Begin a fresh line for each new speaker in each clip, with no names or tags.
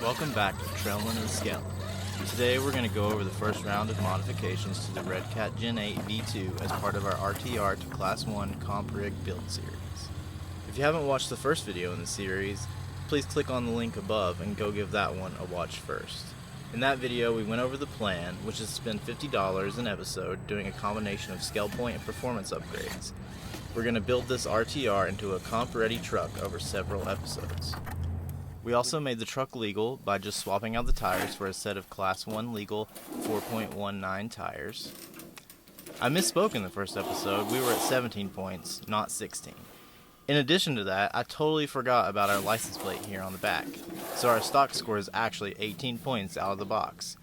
Welcome back to Trailman of the Scale. Today we're going to go over the first round of modifications to the Redcat Gen8 V2 as part of our RTR to Class 1 Comp Rig build series. If you haven't watched the first video in the series, please click on the link above and go give that one a watch first. In that video we went over the plan, which is to spend $50 an episode doing a combination of scale point and performance upgrades. We're going to build this RTR into a comp ready truck over several episodes. We also made the truck legal by just swapping out the tires for a set of Class 1 legal 4.19 tires. I misspoke in the first episode. We were at 17 points, not 16. In addition to that, I totally forgot about our license plate here on the back, so our stock score is actually 18 points out of the box.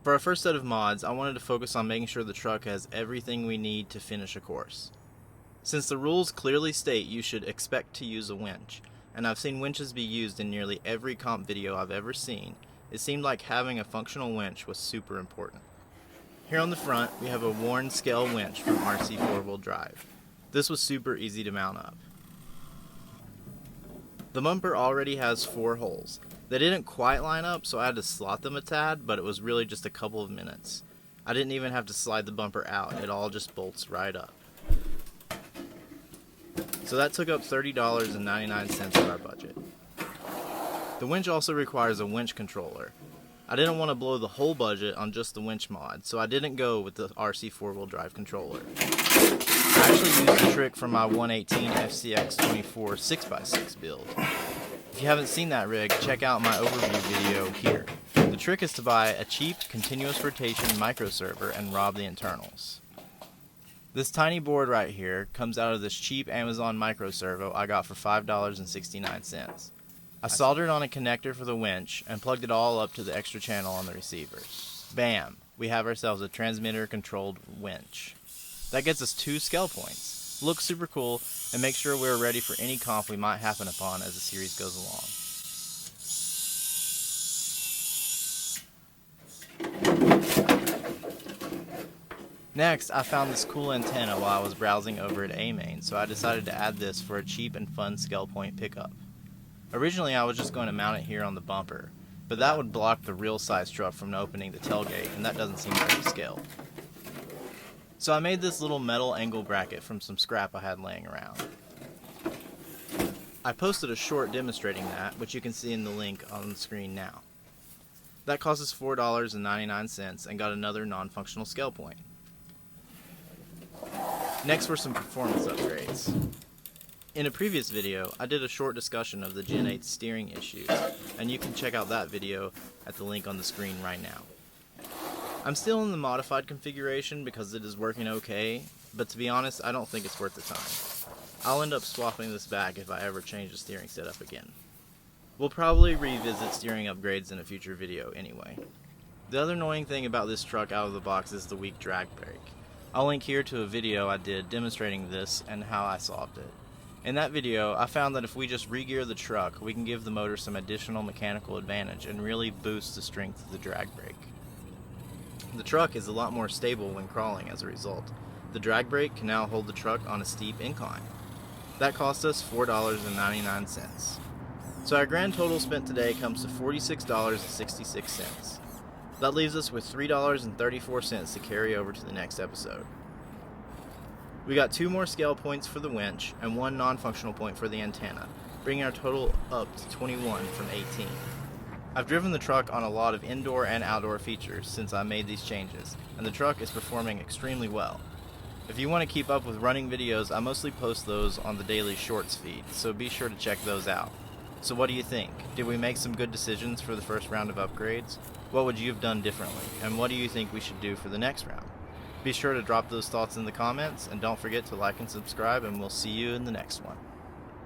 For our first set of mods, I wanted to focus on making sure the truck has everything we need to finish a course. Since the rules clearly state you should expect to use a winch, and I've seen winches be used in nearly every comp video I've ever seen, it seemed like having a functional winch was super important. Here on the front, we have a worn scale winch from RC 4-wheel drive. This was super easy to mount up. The bumper already has 4 holes. They didn't quite line up, so I had to slot them a tad, but it was really just a couple of minutes. I didn't even have to slide the bumper out, it all just bolts right up. So that took up $30.99 of our budget. The winch also requires a winch controller. I didn't want to blow the whole budget on just the winch mod, so I didn't go with the RC 4-wheel drive controller. I actually used the trick from my 118 FCX 24 6x6 build. If you haven't seen that rig, check out my overview video here. The trick is to buy a cheap continuous rotation microserver and rob the internals. This tiny board right here comes out of this cheap Amazon microservo I got for $5.69. I soldered on a connector for the winch and plugged it all up to the extra channel on the receiver. Bam! We have ourselves a transmitter controlled winch. That gets us 2 scale points. Looks super cool, and make sure we're ready for any comp we might happen upon as the series goes along. Next, I found this cool antenna while I was browsing over at A-Main, so I decided to add this for a cheap and fun scale point pickup. Originally I was just going to mount it here on the bumper, but that would block the real size truck from opening the tailgate, and that doesn't seem very scale. So I made this little metal angle bracket from some scrap I had laying around. I posted a short demonstrating that, which you can see in the link on the screen now. That cost us $4.99 and got another non-functional scale point. Next were some performance upgrades. In a previous video, I did a short discussion of the Gen8 steering issues, and you can check out that video at the link on the screen right now. I'm still in the modified configuration because it is working okay, but to be honest, I don't think it's worth the time. I'll end up swapping this back if I ever change the steering setup again. We'll probably revisit steering upgrades in a future video anyway. The other annoying thing about this truck out of the box is the weak drag brake. I'll link here to a video I did demonstrating this and how I solved it. In that video, I found that if we just re-gear the truck, we can give the motor some additional mechanical advantage and really boost the strength of the drag brake. The truck is a lot more stable when crawling as a result. The drag brake can now hold the truck on a steep incline. That cost us $4.99. So our grand total spent today comes to $46.66. That leaves us with $3.34 to carry over to the next episode. We got 2 more scale points for the winch and 1 non-functional point for the antenna, bringing our total up to 21 from 18. I've driven the truck on a lot of indoor and outdoor features since I made these changes, and the truck is performing extremely well. If you want to keep up with running videos, I mostly post those on the daily shorts feed, so be sure to check those out. So what do you think? Did we make some good decisions for the first round of upgrades? What would you have done differently? And what do you think we should do for the next round? Be sure to drop those thoughts in the comments, and don't forget to like and subscribe, and we'll see you in the next one.